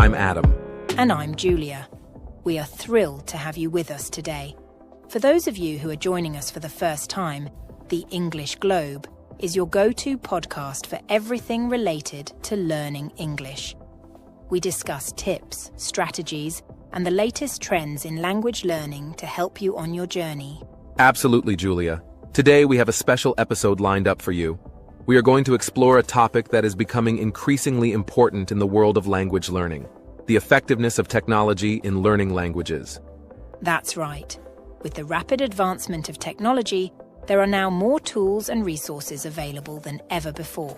I'm Adam. And I'm Julia. We are thrilled to have you with us today. For those of you who are joining us for the first time, The English Globe is your go-to podcast for everything related to learning English. We discuss tips, strategies, and the latest trends in language learning to help you on your journey. Absolutely, Julia. Today we have a special episode lined up for you. We are going to explore a topic that is becoming increasingly important in the world of language learning: the effectiveness of technology in learning languages. That's right. With the rapid advancement of technology, there are now more tools and resources available than ever before.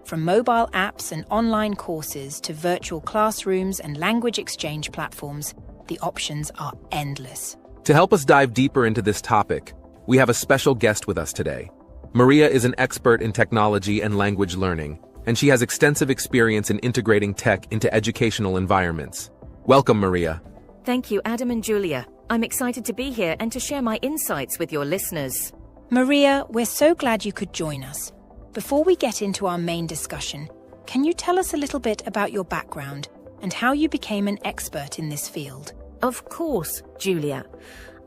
From mobile apps and online courses to virtual classrooms and language exchange platforms, the options are endless. To help us dive deeper into this topic, we have a special guest with us today. Maria is an expert in technology and language learning, and she has extensive experience in integrating tech into educational environments. Welcome, Maria. Thank you, Adam and Julia. I'm excited to be here and to share my insights with your listeners. Maria, we're so glad you could join us. Before we get into our main discussion, can you tell us a little bit about your background and how you became an expert in this field? Of course, Julia.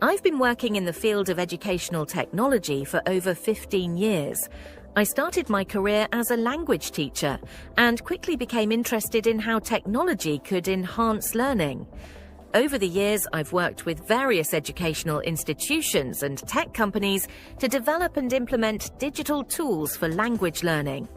I've been working in the field of educational technology for over 15 years. I started my career as a language teacher and quickly became interested in how technology could enhance learning. Over the years, I've worked with various educational institutions and tech companies to develop and implement digital tools for language learning.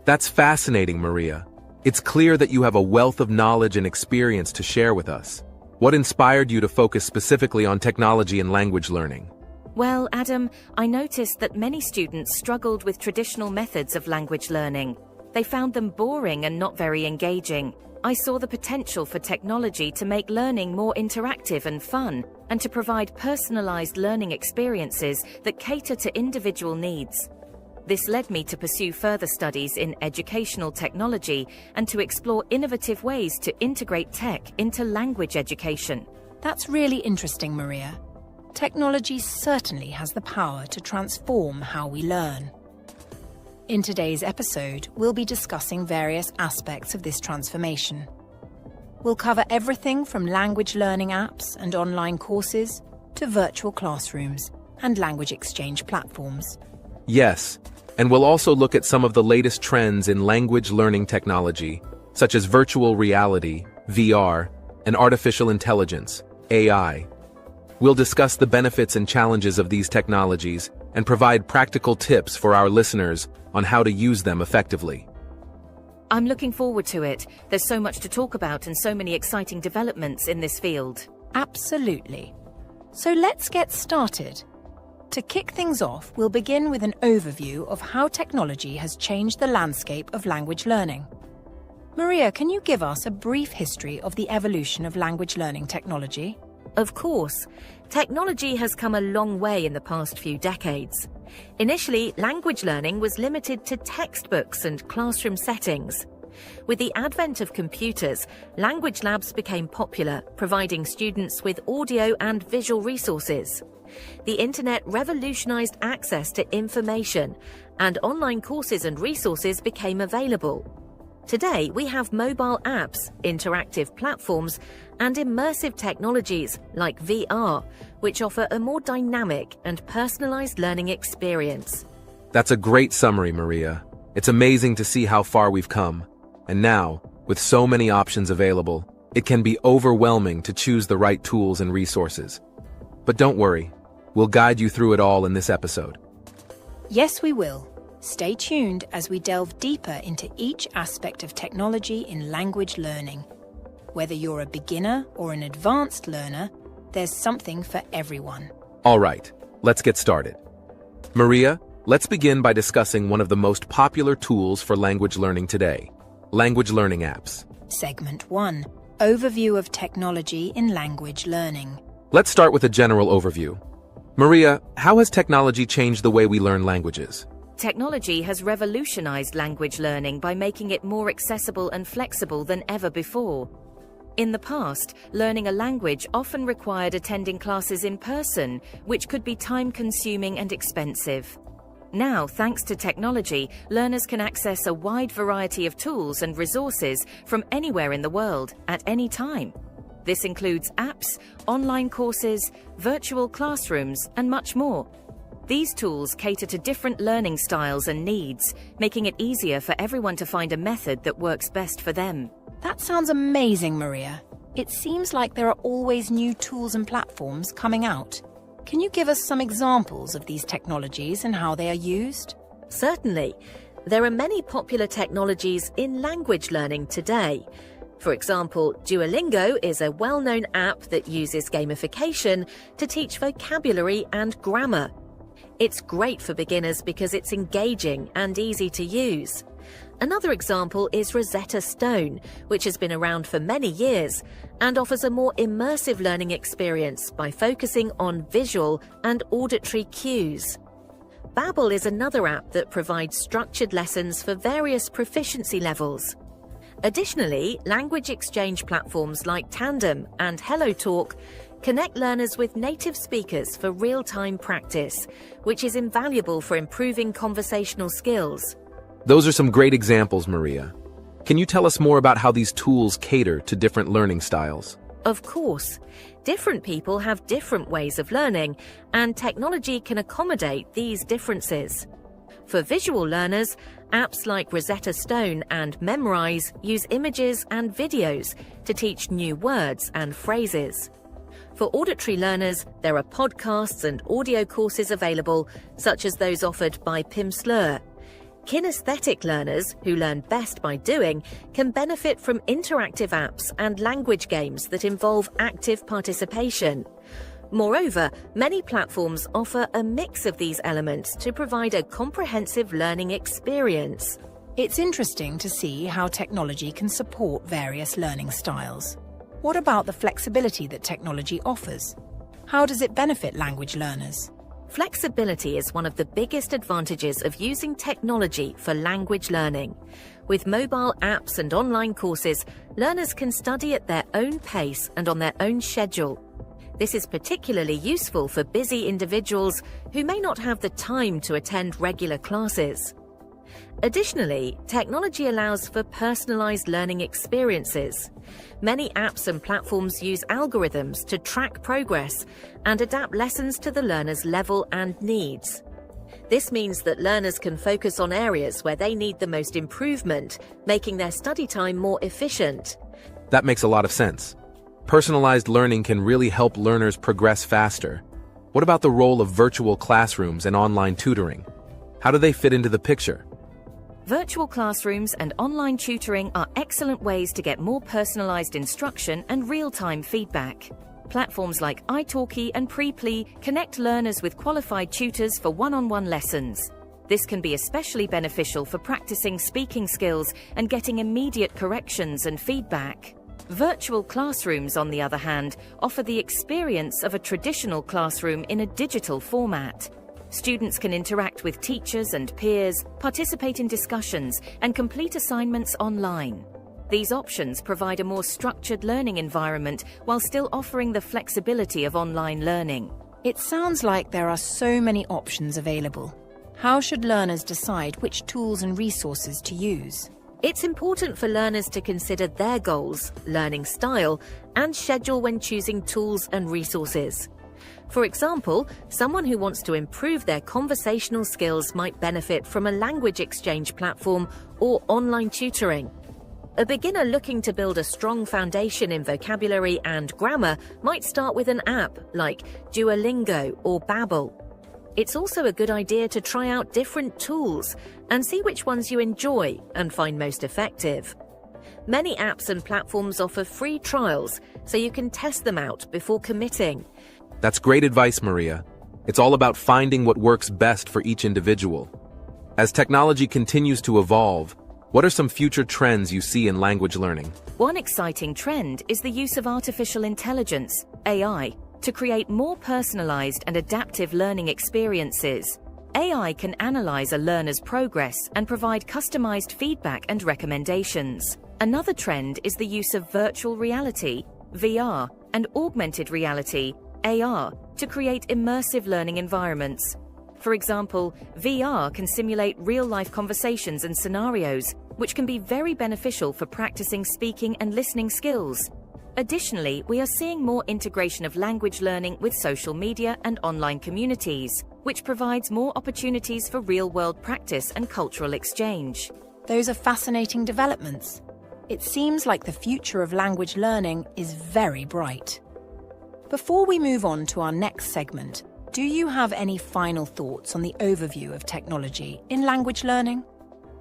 That's fascinating, Maria. It's clear that you have a wealth of knowledge and experience to share with us. What inspired you to focus specifically on technology and language learning? Well, Adam, I noticed that many students struggled with traditional methods of language learning. They found them boring and not very engaging. I saw the potential for technology to make learning more interactive and fun, and to provide personalized learning experiences that cater to individual needs. This led me to pursue further studies in educational technology and to explore innovative ways to integrate tech into language education. That's really interesting, Maria. Technology certainly has the power to transform how we learn. In today's episode, we'll be discussing various aspects of this transformation. We'll cover everything from language learning apps and online courses to virtual classrooms and language exchange platforms. Yes, and we'll also look at some of the latest trends in language learning technology, such as virtual reality, VR, and artificial intelligence, AI. We'll discuss the benefits and challenges of these technologies and provide practical tips for our listeners on how to use them effectively. I'm looking forward to it. There's so much to talk about and so many exciting developments in this field. Absolutely. So let's get started. To kick things off, we'll begin with an overview of how technology has changed the landscape of language learning. Maria, can you give us a brief history of the evolution of language learning technology? Of course. Technology has come a long way in the past few decades. Initially, language learning was limited to textbooks and classroom settings. With the advent of computers, language labs became popular, providing students with audio and visual resources. The internet revolutionized access to information, and online courses and resources became available. Today, we have mobile apps, interactive platforms, and immersive technologies like VR, which offer a more dynamic and personalized learning experience. That's a great summary, Maria. It's amazing to see how far we've come. And now, with so many options available, it can be overwhelming to choose the right tools and resources. But don't worry, we'll guide you through it all in this episode. Yes, we will. Stay tuned as we delve deeper into each aspect of technology in language learning. Whether you're a beginner or an advanced learner, there's something for everyone. All right, let's get started. Maria, let's begin by discussing one of the most popular tools for language learning today: language learning apps. Segment 1. Overview of technology in language learning. Let's start with a general overview. Maria, how has technology changed the way we learn languages? Technology has revolutionized language learning by making it more accessible and flexible than ever before. In the past, learning a language often required attending classes in person, which could be time-consuming and expensive. Now, thanks to technology, learners can access a wide variety of tools and resources from anywhere in the world at any time. This includes apps, online courses, virtual classrooms, and much more. These tools cater to different learning styles and needs, making it easier for everyone to find a method that works best for them. That sounds amazing, Maria. It seems like there are always new tools and platforms coming out. Can you give us some examples of these technologies and how they are used? Certainly. There are many popular technologies in language learning today. For example, Duolingo is a well-known app that uses gamification to teach vocabulary and grammar. It's great for beginners because it's engaging and easy to use. Another example is Rosetta Stone, which has been around for many years and offers a more immersive learning experience by focusing on visual and auditory cues. Babbel is another app that provides structured lessons for various proficiency levels. Additionally, language exchange platforms like Tandem and HelloTalk connect learners with native speakers for real-time practice, which is invaluable for improving conversational skills. Those are some great examples, Maria. Can you tell us more about how these tools cater to different learning styles? Of course. Different people have different ways of learning, and technology can accommodate these differences. For visual learners, apps like Rosetta Stone and Memrise use images and videos to teach new words and phrases. For auditory learners, there are podcasts and audio courses available, such as those offered by Pimsleur. Kinesthetic learners, who learn best by doing, can benefit from interactive apps and language games that involve active participation. Moreover, many platforms offer a mix of these elements to provide a comprehensive learning experience. It's interesting to see how technology can support various learning styles. What about the flexibility that technology offers? How does it benefit language learners? Flexibility is one of the biggest advantages of using technology for language learning. With mobile apps and online courses, learners can study at their own pace and on their own schedule. This is particularly useful for busy individuals who may not have the time to attend regular classes. Additionally, technology allows for personalized learning experiences. Many apps and platforms use algorithms to track progress and adapt lessons to the learner's level and needs. This means that learners can focus on areas where they need the most improvement, making their study time more efficient. That makes a lot of sense. Personalized learning can really help learners progress faster. What about the role of virtual classrooms and online tutoring? How do they fit into the picture? Virtual classrooms and online tutoring are excellent ways to get more personalized instruction and real-time feedback. Platforms like italki and Preply connect learners with qualified tutors for one-on-one lessons. This can be especially beneficial for practicing speaking skills and getting immediate corrections and feedback. Virtual classrooms, on the other hand, offer the experience of a traditional classroom in a digital format. Students can interact with teachers and peers, participate in discussions, and complete assignments online. These options provide a more structured learning environment while still offering the flexibility of online learning. It sounds like there are so many options available. How should learners decide which tools and resources to use? It's important for learners to consider their goals, learning style, and schedule when choosing tools and resources. For example, someone who wants to improve their conversational skills might benefit from a language exchange platform or online tutoring. A beginner looking to build a strong foundation in vocabulary and grammar might start with an app like Duolingo or Babbel. It's also a good idea to try out different tools and see which ones you enjoy and find most effective. Many apps and platforms offer free trials, so you can test them out before committing. That's great advice, Maria. It's all about finding what works best for each individual. As technology continues to evolve, what are some future trends you see in language learning? One exciting trend is the use of artificial intelligence, AI, to create more personalized and adaptive learning experiences. AI can analyze a learner's progress and provide customized feedback and recommendations. Another trend is the use of virtual reality, VR, and augmented reality, AR, to create immersive learning environments. For example, VR can simulate real-life conversations and scenarios, which can be very beneficial for practicing speaking and listening skills. Additionally, we are seeing more integration of language learning with social media and online communities, which provides more opportunities for real-world practice and cultural exchange. Those are fascinating developments. It seems like the future of language learning is very bright. Before we move on to our next segment, do you have any final thoughts on the overview of technology in language learning?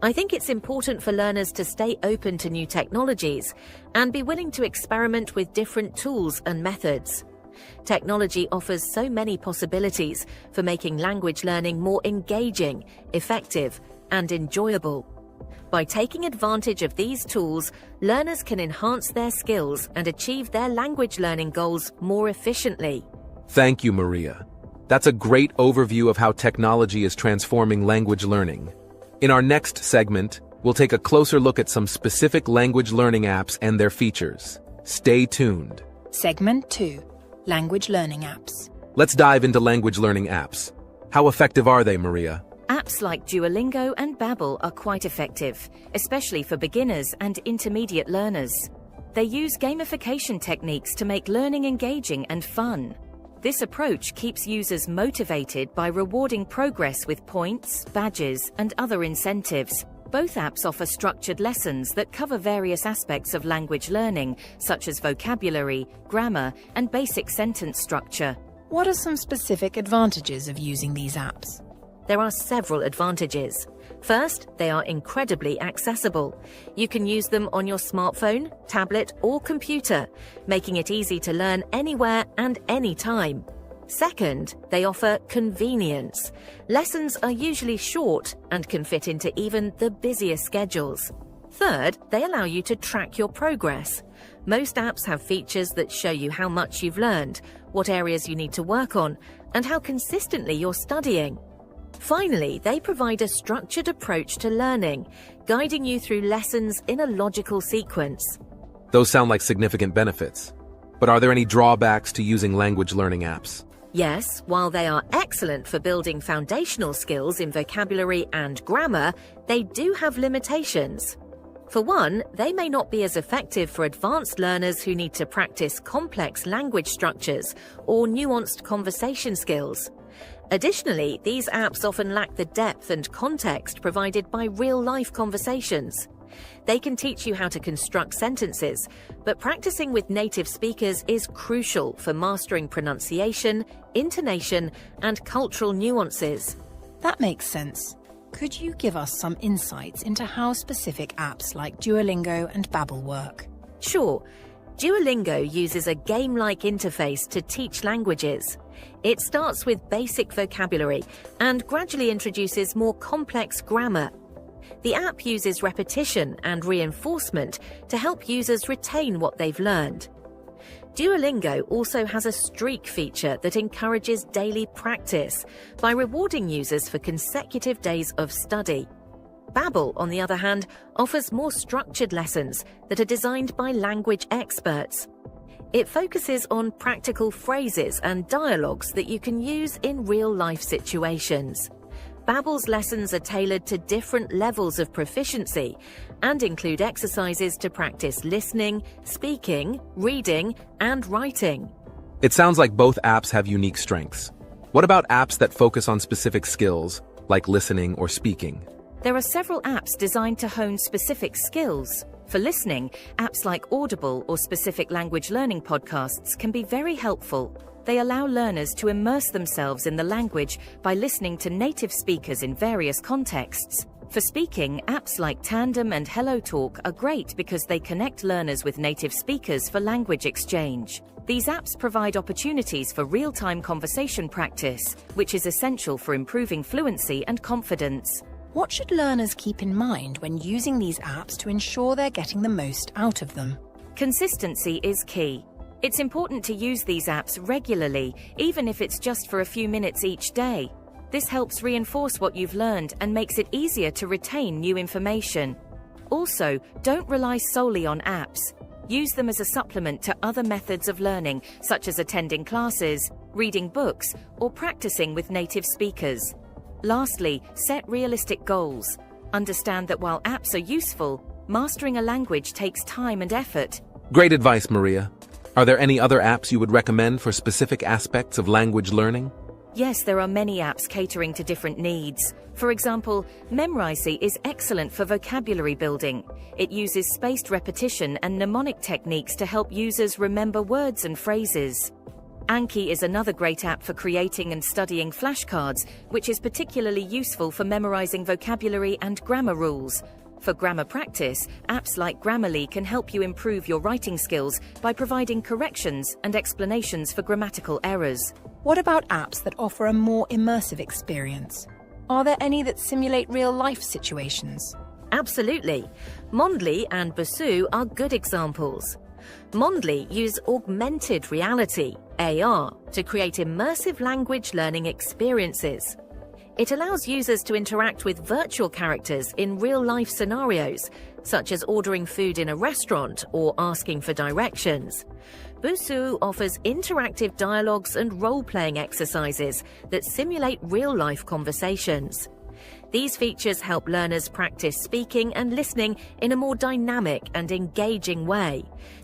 I think it's important for learners to stay open to new technologies and be willing to experiment with different tools and methods. Technology offers so many possibilities for making language learning more engaging, effective, and enjoyable. By taking advantage of these tools, learners can enhance their skills and achieve their language learning goals more efficiently. Thank you, Maria. That's a great overview of how technology is transforming language learning. In our next segment, we'll take a closer look at some specific language learning apps and their features. Stay tuned. Segment 2. Language learning apps. Let's dive into language learning apps. How effective are they, Maria? Apps like Duolingo and Babbel are quite effective, especially for beginners and intermediate learners. They use gamification techniques to make learning engaging and fun. This approach keeps users motivated by rewarding progress with points, badges, and other incentives. Both apps offer structured lessons that cover various aspects of language learning, such as vocabulary, grammar, and basic sentence structure. What are some specific advantages of using these apps? There are several advantages. First, they are incredibly accessible. You can use them on your smartphone, tablet, or computer, making it easy to learn anywhere and anytime. Second, they offer convenience. Lessons are usually short and can fit into even the busiest schedules. Third, they allow you to track your progress. Most apps have features that show you how much you've learned, what areas you need to work on, and how consistently you're studying. Finally, they provide a structured approach to learning, guiding you through lessons in a logical sequence. Those sound like significant benefits. But are there any drawbacks to using language learning apps? Yes, while they are excellent for building foundational skills in vocabulary and grammar, they do have limitations. For one, they may not be as effective for advanced learners who need to practice complex language structures or nuanced conversation skills. Additionally, these apps often lack the depth and context provided by real-life conversations. They can teach you how to construct sentences, but practicing with native speakers is crucial for mastering pronunciation, intonation, and cultural nuances. That makes sense. Could you give us some insights into how specific apps like Duolingo and Babbel work? Sure. Duolingo uses a game-like interface to teach languages. It starts with basic vocabulary and gradually introduces more complex grammar. The app uses repetition and reinforcement to help users retain what they've learned. Duolingo also has a streak feature that encourages daily practice by rewarding users for consecutive days of study. Babbel, on the other hand, offers more structured lessons that are designed by language experts. It focuses on practical phrases and dialogues that you can use in real-life situations. Babbel's lessons are tailored to different levels of proficiency and include exercises to practice listening, speaking, reading, and writing. It sounds like both apps have unique strengths. What about apps that focus on specific skills, like listening or speaking? There are several apps designed to hone specific skills. For listening, apps like Audible or specific language learning podcasts can be very helpful. They allow learners to immerse themselves in the language by listening to native speakers in various contexts. For speaking, apps like Tandem and HelloTalk are great because they connect learners with native speakers for language exchange. These apps provide opportunities for real-time conversation practice, which is essential for improving fluency and confidence. What should learners keep in mind when using these apps to ensure they're getting the most out of them? Consistency is key. It's important to use these apps regularly, even if it's just for a few minutes each day. This helps reinforce what you've learned and makes it easier to retain new information. Also, don't rely solely on apps. Use them as a supplement to other methods of learning, such as attending classes, reading books, or practicing with native speakers. Lastly, set realistic goals. Understand that while apps are useful, mastering a language takes time and effort. Great advice, Maria. Are there any other apps you would recommend for specific aspects of language learning? Yes, there are many apps catering to different needs. For example, Memrisey is excellent for vocabulary building. It uses spaced repetition and mnemonic techniques to help users remember words and phrases. Anki is another great app for creating and studying flashcards, which is particularly useful for memorizing vocabulary and grammar rules. For grammar practice, apps like Grammarly can help you improve your writing skills by providing corrections and explanations for grammatical errors. What about apps that offer a more immersive experience? Are there any that simulate real-life situations? Absolutely. Mondly and Busuu are good examples. Mondly use augmented reality, AR, to create immersive language learning experiences. It allows users to interact with virtual characters in real-life scenarios, such as ordering food in a restaurant or asking for directions. Busuu offers interactive dialogues and role-playing exercises that simulate real-life conversations. These features help learners practice speaking and listening in a more dynamic and engaging way.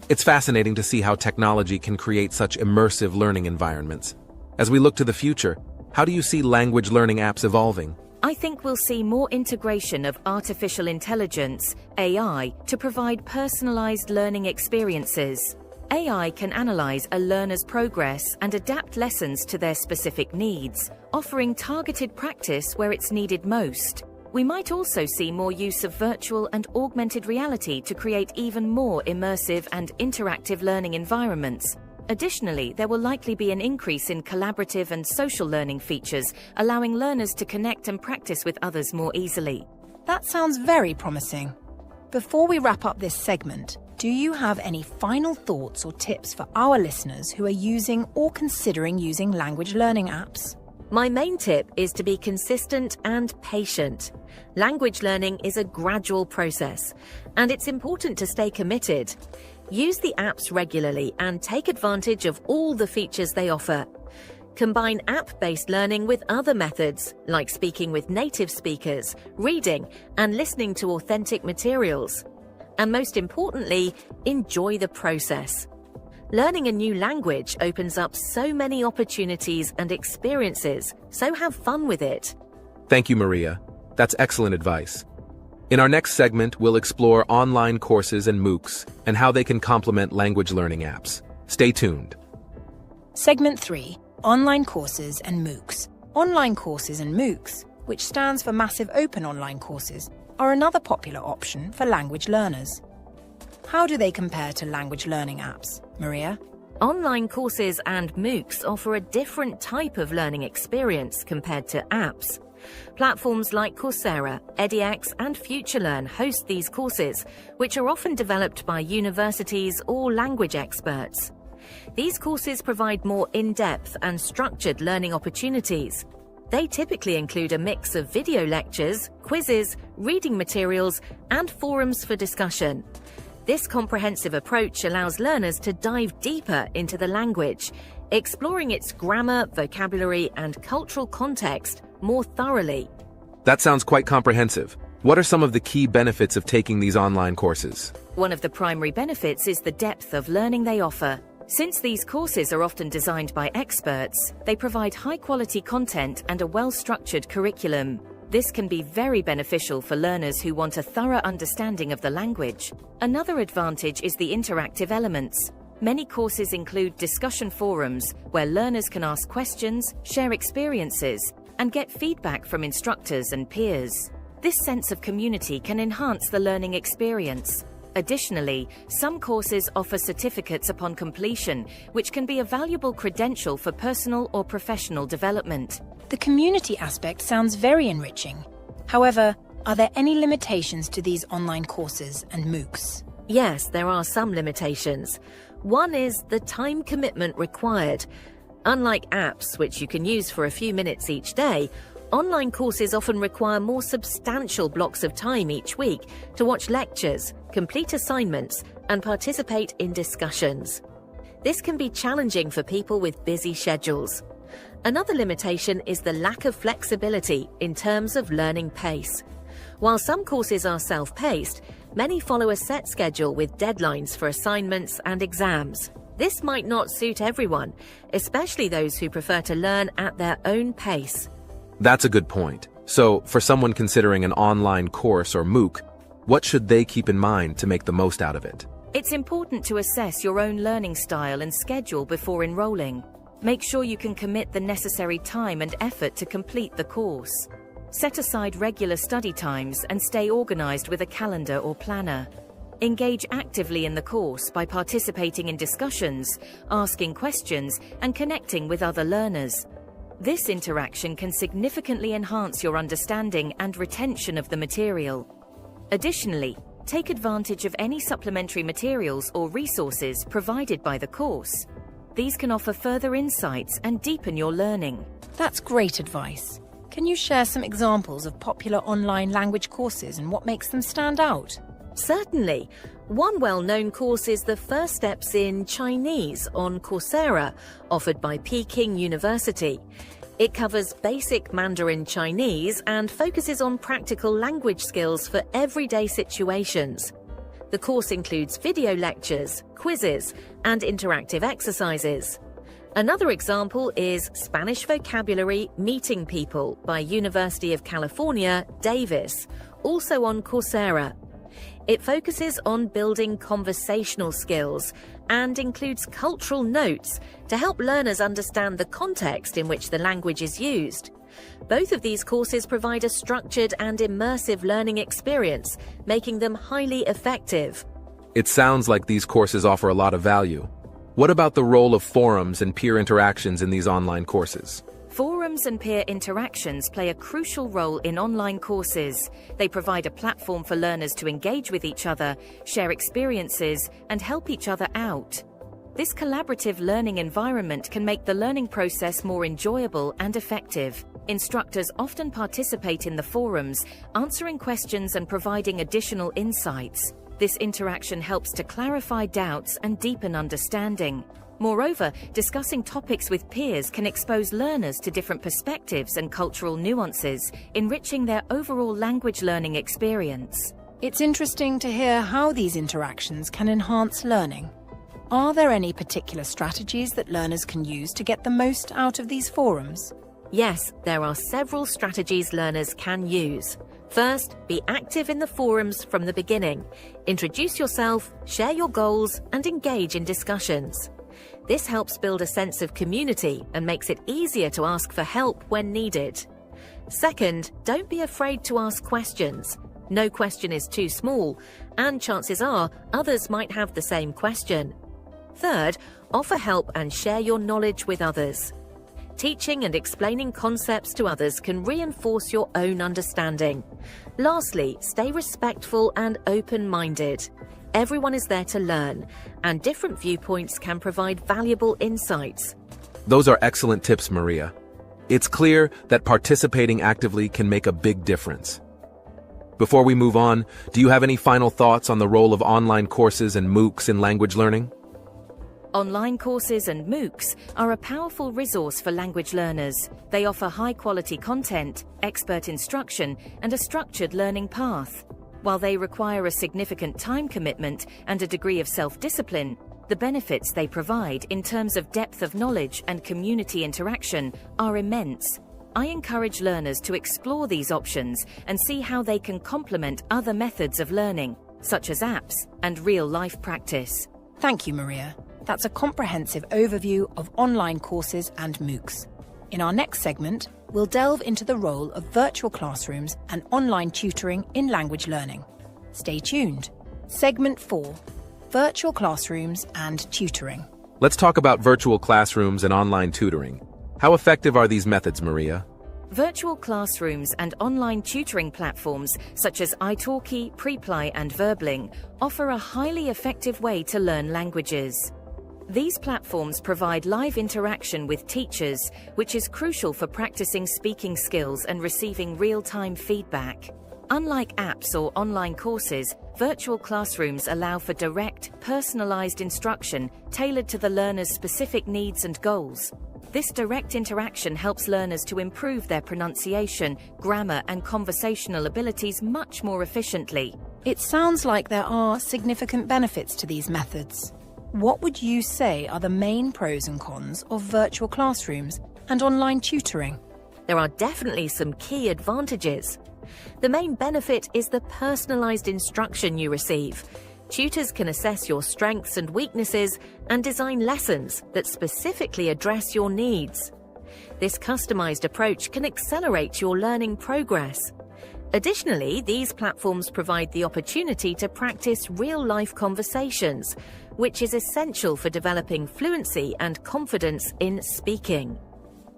It's fascinating to see how technology can create such immersive learning environments. As we look to the future, how do you see language learning apps evolving? I think we'll see more integration of artificial intelligence, AI, to provide personalized learning experiences. AI can analyze a learner's progress and adapt lessons to their specific needs, offering targeted practice where it's needed most. We might also see more use of virtual and augmented reality to create even more immersive and interactive learning environments. Additionally, there will likely be an increase in collaborative and social learning features, allowing learners to connect and practice with others more easily. That sounds very promising. Before we wrap up this segment, do you have any final thoughts or tips for our listeners who are using or considering using language learning apps? My main tip is to be consistent and patient. Language learning is a gradual process, and it's important to stay committed. Use the apps regularly and take advantage of all the features they offer. Combine app-based learning with other methods, like speaking with native speakers, reading, and listening to authentic materials. And most importantly, enjoy the process. Learning a new language opens up so many opportunities and experiences, so have fun with it. Thank you, Maria. That's excellent advice. In our next segment, we'll explore online courses and MOOCs and how they can complement language learning apps. Stay tuned. Segment 3. Online courses and MOOCs. Online courses and MOOCs, which stands for Massive Open Online Courses, are another popular option for language learners. How do they compare to language learning apps, Maria? Online courses and MOOCs offer a different type of learning experience compared to apps. Platforms like Coursera, edX, and FutureLearn host these courses, which are often developed by universities or language experts. These courses provide more in-depth and structured learning opportunities. They typically include a mix of video lectures, quizzes, reading materials, and forums for discussion. This comprehensive approach allows learners to dive deeper into the language, exploring its grammar, vocabulary, and cultural context more thoroughly. That sounds quite comprehensive. What are some of the key benefits of taking these online courses? One of the primary benefits is the depth of learning they offer. Since these courses are often designed by experts, they provide high-quality content and a well-structured curriculum. This can be very beneficial for learners who want a thorough understanding of the language. Another advantage is the interactive elements. Many courses include discussion forums where learners can ask questions, share experiences, and get feedback from instructors and peers. This sense of community can enhance the learning experience. Additionally, some courses offer certificates upon completion, which can be a valuable credential for personal or professional development. The community aspect sounds very enriching. However, are there any limitations to these online courses and MOOCs? Yes, there are some limitations. One is the time commitment required. Unlike apps, which you can use for a few minutes each day, online courses often require more substantial blocks of time each week to watch lectures, complete assignments, and participate in discussions. This can be challenging for people with busy schedules. Another limitation is the lack of flexibility in terms of learning pace. While some courses are self-paced, many follow a set schedule with deadlines for assignments and exams. This might not suit everyone, especially those who prefer to learn at their own pace. That's a good point. So, for someone considering an online course or MOOC, what should they keep in mind to make the most out of it? It's important to assess your own learning style and schedule before enrolling. Make sure you can commit the necessary time and effort to complete the course. Set aside regular study times and stay organized with a calendar or planner. Engage actively in the course by participating in discussions, asking questions, and connecting with other learners. This interaction can significantly enhance your understanding and retention of the material. Additionally, take advantage of any supplementary materials or resources provided by the course. These can offer further insights and deepen your learning. That's great advice. Can you share some examples of popular online language courses and what makes them stand out? Certainly. One well-known course is the First Steps in Chinese on Coursera, offered by Peking University. It covers basic Mandarin Chinese and focuses on practical language skills for everyday situations. The course includes video lectures, quizzes, and interactive exercises. Another example is Spanish Vocabulary Meeting People by University of California, Davis, also on Coursera. It focuses on building conversational skills and includes cultural notes to help learners understand the context in which the language is used. Both of these courses provide a structured and immersive learning experience, making them highly effective. It sounds like these courses offer a lot of value. What about the role of forums and peer interactions in these online courses? Forums and peer interactions play a crucial role in online courses. They provide a platform for learners to engage with each other, share experiences, and help each other out. This collaborative learning environment can make the learning process more enjoyable and effective. Instructors often participate in the forums, answering questions and providing additional insights. This interaction helps to clarify doubts and deepen understanding. Moreover, discussing topics with peers can expose learners to different perspectives and cultural nuances, enriching their overall language learning experience. It's interesting to hear how these interactions can enhance learning. Are there any particular strategies that learners can use to get the most out of these forums? Yes, there are several strategies learners can use. First, be active in the forums from the beginning. Introduce yourself, share your goals, and engage in discussions. This helps build a sense of community and makes it easier to ask for help when needed. Second, don't be afraid to ask questions. No question is too small, and chances are others might have the same question. Third, offer help and share your knowledge with others. Teaching and explaining concepts to others can reinforce your own understanding. Lastly, stay respectful and open-minded. Everyone is there to learn, and different viewpoints can provide valuable insights. Those are excellent tips, Maria. It's clear that participating actively can make a big difference. Before we move on, do you have any final thoughts on the role of online courses and MOOCs in language learning? Online courses and MOOCs are a powerful resource for language learners. They offer high-quality content, expert instruction, and a structured learning path. While they require a significant time commitment and a degree of self-discipline, the benefits they provide in terms of depth of knowledge and community interaction are immense. I encourage learners to explore these options and see how they can complement other methods of learning, such as apps and real-life practice. Thank you, Maria. That's a comprehensive overview of online courses and MOOCs. In our next segment, we'll delve into the role of virtual classrooms and online tutoring in language learning. Stay tuned. Segment 4: Virtual classrooms and tutoring. Let's talk about virtual classrooms and online tutoring. How effective are these methods, Maria? Virtual classrooms and online tutoring platforms such as italki, Preply, and Verbling offer a highly effective way to learn languages. These platforms provide live interaction with teachers, which is crucial for practicing speaking skills and receiving real-time feedback. Unlike apps or online courses, virtual classrooms allow for direct, personalized instruction tailored to the learner's specific needs and goals. This direct interaction helps learners to improve their pronunciation, grammar, and conversational abilities much more efficiently. It sounds like there are significant benefits to these methods. What would you say are the main pros and cons of virtual classrooms and online tutoring? There are definitely some key advantages. The main benefit is the personalized instruction you receive. Tutors can assess your strengths and weaknesses and design lessons that specifically address your needs. This customized approach can accelerate your learning progress. Additionally, these platforms provide the opportunity to practice real-life conversations, which is essential for developing fluency and confidence in speaking.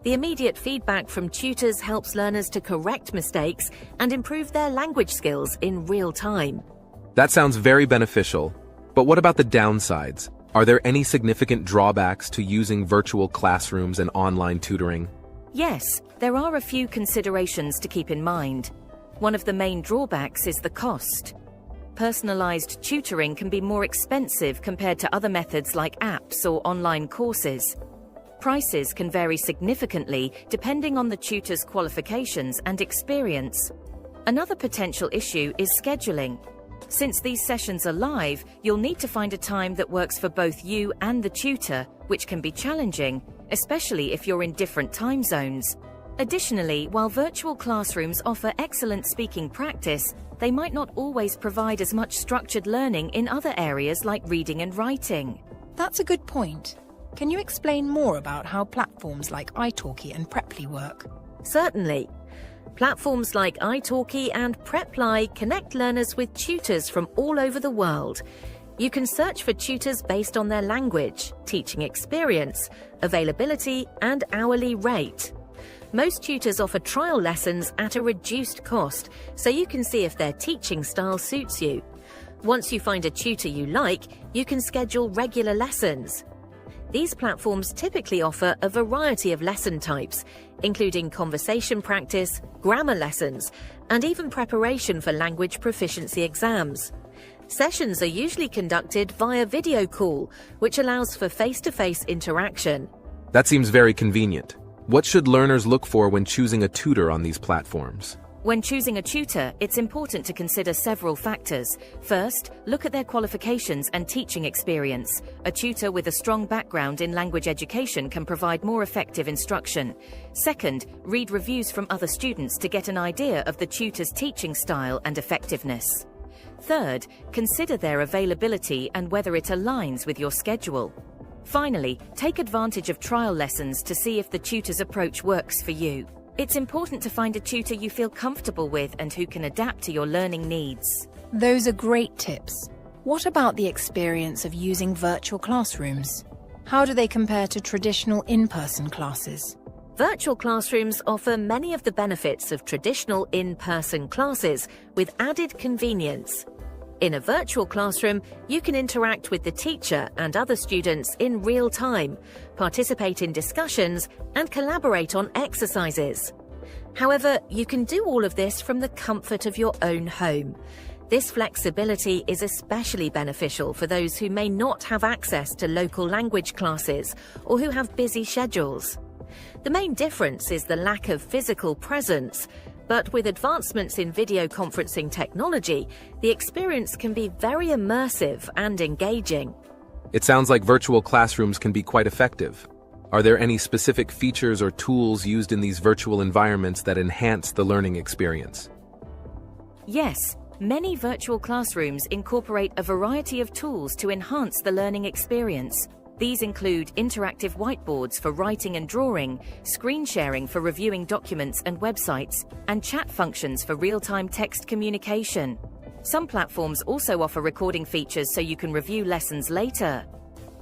The immediate feedback from tutors helps learners to correct mistakes and improve their language skills in real time. That sounds very beneficial, but what about the downsides? Are there any significant drawbacks to using virtual classrooms and online tutoring? Yes, there are a few considerations to keep in mind. One of the main drawbacks is the cost. Personalized tutoring can be more expensive compared to other methods like apps or online courses. Prices can vary significantly depending on the tutor's qualifications and experience. Another potential issue is scheduling. Since these sessions are live, you'll need to find a time that works for both you and the tutor, which can be challenging, especially if you're in different time zones. Additionally, while virtual classrooms offer excellent speaking practice, they might not always provide as much structured learning in other areas like reading and writing. That's a good point. Can you explain more about how platforms like italki and Preply work? Certainly. Platforms like italki and Preply connect learners with tutors from all over the world. You can search for tutors based on their language, teaching experience, availability, and hourly rate. Most tutors offer trial lessons at a reduced cost, so you can see if their teaching style suits you. Once you find a tutor you like, you can schedule regular lessons. These platforms typically offer a variety of lesson types, including conversation practice, grammar lessons, and even preparation for language proficiency exams. Sessions are usually conducted via video call, which allows for face-to-face interaction. That seems very convenient. What should learners look for when choosing a tutor on these platforms? When choosing a tutor, it's important to consider several factors. First, look at their qualifications and teaching experience. A tutor with a strong background in language education can provide more effective instruction. Second, read reviews from other students to get an idea of the tutor's teaching style and effectiveness. Third, consider their availability and whether it aligns with your schedule. Finally, take advantage of trial lessons to see if the tutor's approach works for you. It's important to find a tutor you feel comfortable with and who can adapt to your learning needs. Those are great tips. What about the experience of using virtual classrooms? How do they compare to traditional in-person classes? Virtual classrooms offer many of the benefits of traditional in-person classes with added convenience. In a virtual classroom, you can interact with the teacher and other students in real time, participate in discussions, and collaborate on exercises. However, you can do all of this from the comfort of your own home. This flexibility is especially beneficial for those who may not have access to local language classes or who have busy schedules. The main difference is the lack of physical presence. But with advancements in video conferencing technology, the experience can be very immersive and engaging. It sounds like virtual classrooms can be quite effective. Are there any specific features or tools used in these virtual environments that enhance the learning experience? Yes, many virtual classrooms incorporate a variety of tools to enhance the learning experience. These include interactive whiteboards for writing and drawing, screen sharing for reviewing documents and websites, and chat functions for real-time text communication. Some platforms also offer recording features so you can review lessons later.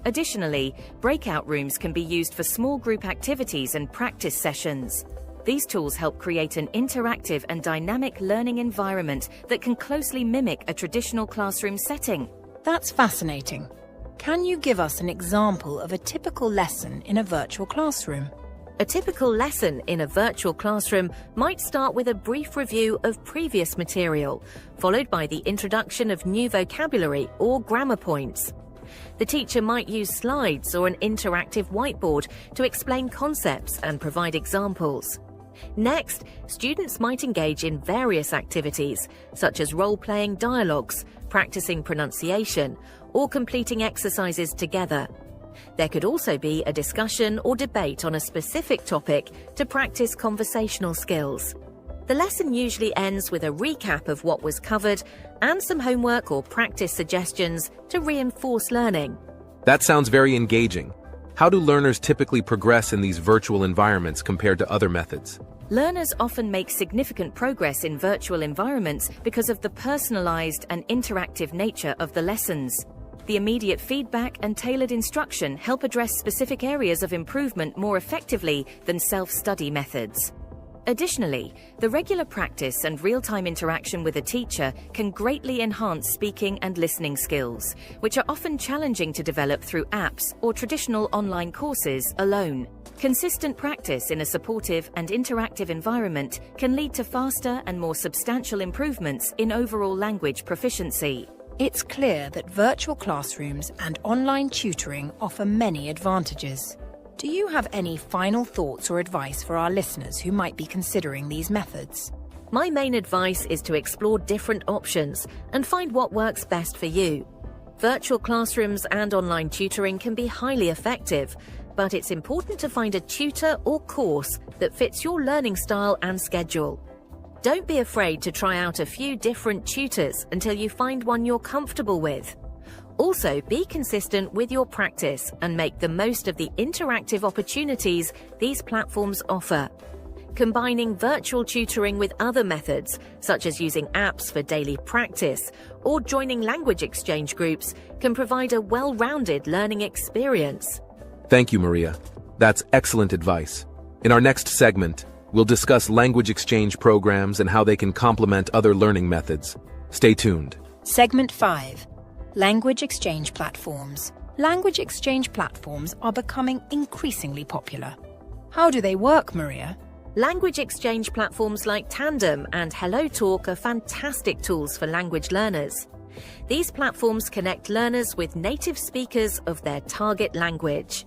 Additionally, breakout rooms can be used for small group activities and practice sessions. These tools help create an interactive and dynamic learning environment that can closely mimic a traditional classroom setting. That's fascinating. Can you give us an example of a typical lesson in a virtual classroom? A typical lesson in a virtual classroom might start with a brief review of previous material, followed by the introduction of new vocabulary or grammar points. The teacher might use slides or an interactive whiteboard to explain concepts and provide examples. Next, students might engage in various activities, such as role-playing dialogues, practicing pronunciation, or completing exercises together. There could also be a discussion or debate on a specific topic to practice conversational skills. The lesson usually ends with a recap of what was covered and some homework or practice suggestions to reinforce learning. That sounds very engaging. How do learners typically progress in these virtual environments compared to other methods? Learners often make significant progress in virtual environments because of the personalized and interactive nature of the lessons. The immediate feedback and tailored instruction help address specific areas of improvement more effectively than self-study methods. Additionally, the regular practice and real-time interaction with a teacher can greatly enhance speaking and listening skills, which are often challenging to develop through apps or traditional online courses alone. Consistent practice in a supportive and interactive environment can lead to faster and more substantial improvements in overall language proficiency. It's clear that virtual classrooms and online tutoring offer many advantages. Do you have any final thoughts or advice for our listeners who might be considering these methods? My main advice is to explore different options and find what works best for you. Virtual classrooms and online tutoring can be highly effective, but it's important to find a tutor or course that fits your learning style and schedule. Don't be afraid to try out a few different tutors until you find one you're comfortable with. Also, be consistent with your practice and make the most of the interactive opportunities these platforms offer. Combining virtual tutoring with other methods, such as using apps for daily practice or joining language exchange groups, can provide a well-rounded learning experience. Thank you, Maria. That's excellent advice. In our next segment, we'll discuss language exchange programs and how they can complement other learning methods. Stay tuned. Segment 5. Language exchange platforms. Language exchange platforms are becoming increasingly popular. How do they work, Maria? Language exchange platforms like Tandem and HelloTalk are fantastic tools for language learners. These platforms connect learners with native speakers of their target language.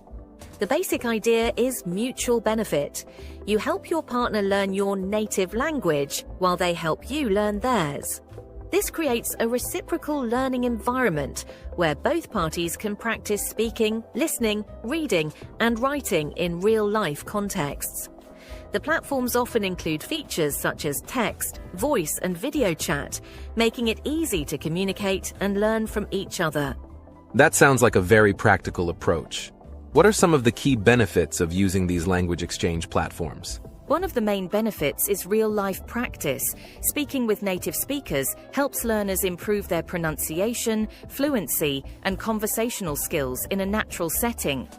The basic idea is mutual benefit. You help your partner learn your native language while they help you learn theirs. This creates a reciprocal learning environment where both parties can practice speaking, listening, reading, and writing in real-life contexts. The platforms often include features such as text, voice, and video chat, making it easy to communicate and learn from each other. That sounds like a very practical approach. What are some of the key benefits of using these language exchange platforms? One of the main benefits is real-life practice. Speaking with native speakers helps learners improve their pronunciation, fluency, and conversational skills in a natural setting.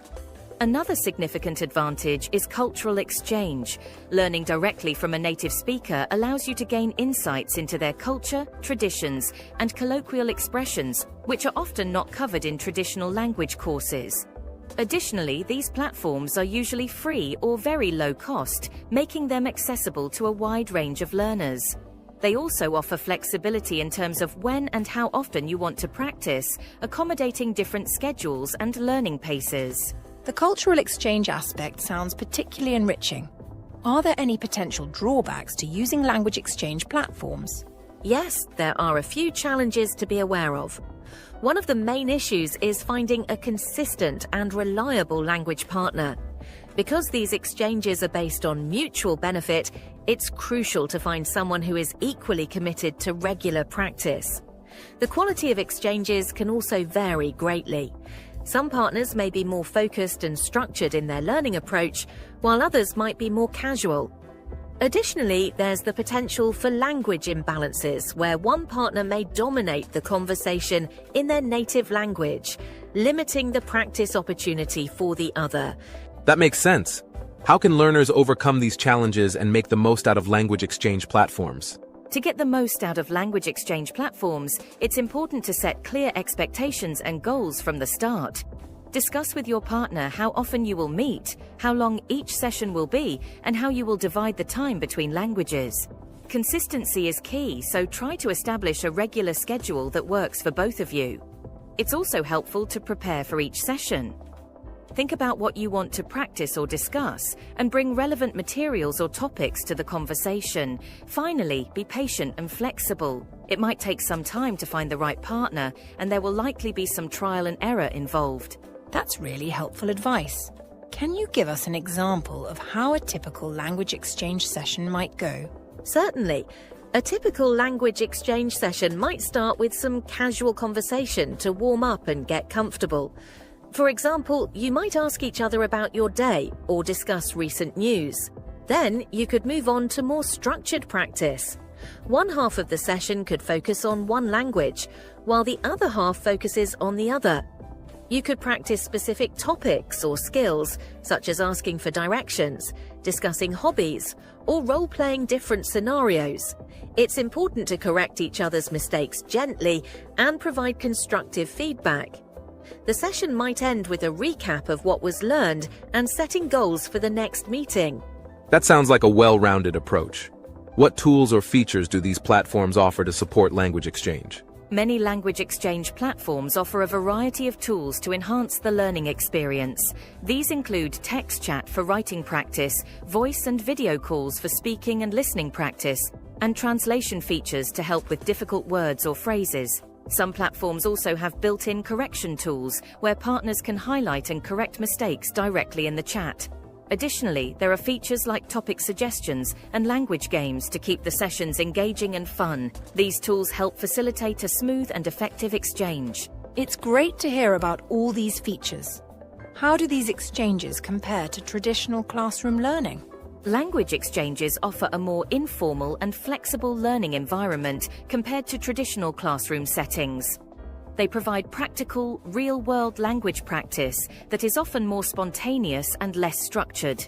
Another significant advantage is cultural exchange. Learning directly from a native speaker allows you to gain insights into their culture, traditions, and colloquial expressions, which are often not covered in traditional language courses. Additionally, these platforms are usually free or very low cost, making them accessible to a wide range of learners. They also offer flexibility in terms of when and how often you want to practice, accommodating different schedules and learning paces. The cultural exchange aspect sounds particularly enriching. Are there any potential drawbacks to using language exchange platforms? Yes, there are a few challenges to be aware of. One of the main issues is finding a consistent and reliable language partner. Because these exchanges are based on mutual benefit, it's crucial to find someone who is equally committed to regular practice. The quality of exchanges can also vary greatly. Some partners may be more focused and structured in their learning approach, while others might be more casual. Additionally, there's the potential for language imbalances, where one partner may dominate the conversation in their native language, limiting the practice opportunity for the other. That makes sense. How can learners overcome these challenges and make the most out of language exchange platforms? To get the most out of language exchange platforms, it's important to set clear expectations and goals from the start. Discuss with your partner how often you will meet, how long each session will be, and how you will divide the time between languages. Consistency is key, so try to establish a regular schedule that works for both of you. It's also helpful to prepare for each session. Think about what you want to practice or discuss and bring relevant materials or topics to the conversation. Finally, be patient and flexible. It might take some time to find the right partner, and there will likely be some trial and error involved. That's really helpful advice. Can you give us an example of how a typical language exchange session might go? Certainly. A typical language exchange session might start with some casual conversation to warm up and get comfortable. For example, you might ask each other about your day or discuss recent news. Then you could move on to more structured practice. One half of the session could focus on one language, while the other half focuses on the other. You could practice specific topics or skills, such as asking for directions, discussing hobbies, or role-playing different scenarios. It's important to correct each other's mistakes gently and provide constructive feedback. The session might end with a recap of what was learned and setting goals for the next meeting. That sounds like a well-rounded approach. What tools or features do these platforms offer to support language exchange? Many language exchange platforms offer a variety of tools to enhance the learning experience. These include text chat for writing practice, voice and video calls for speaking and listening practice, and translation features to help with difficult words or phrases. Some platforms also have built-in correction tools where partners can highlight and correct mistakes directly in the chat. Additionally, there are features like topic suggestions and language games to keep the sessions engaging and fun. These tools help facilitate a smooth and effective exchange. It's great to hear about all these features. How do these exchanges compare to traditional classroom learning? Language exchanges offer a more informal and flexible learning environment compared to traditional classroom settings. They provide practical, real-world language practice that is often more spontaneous and less structured.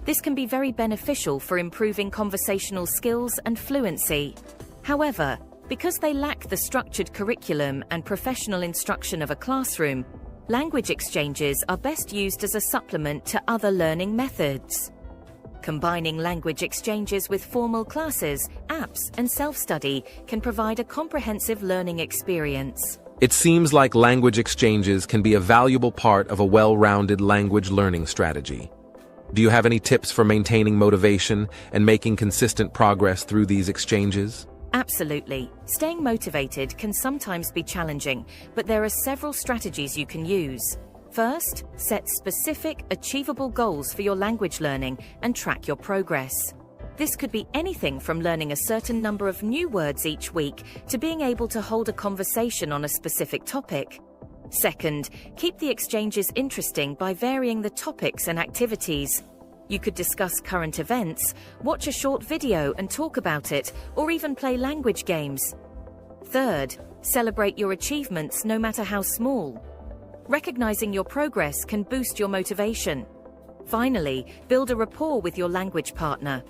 This can be very beneficial for improving conversational skills and fluency. However, because they lack the structured curriculum and professional instruction of a classroom, language exchanges are best used as a supplement to other learning methods. Combining language exchanges with formal classes, apps, and self-study can provide a comprehensive learning experience. It seems like language exchanges can be a valuable part of a well-rounded language learning strategy. Do you have any tips for maintaining motivation and making consistent progress through these exchanges? Absolutely. Staying motivated can sometimes be challenging, but there are several strategies you can use. First, set specific, achievable goals for your language learning and track your progress. This could be anything from learning a certain number of new words each week to being able to hold a conversation on a specific topic. Second, keep the exchanges interesting by varying the topics and activities. You could discuss current events, watch a short video and talk about it, or even play language games. Third, celebrate your achievements no matter how small. Recognizing your progress can boost your motivation. Finally, build a rapport with your language partner.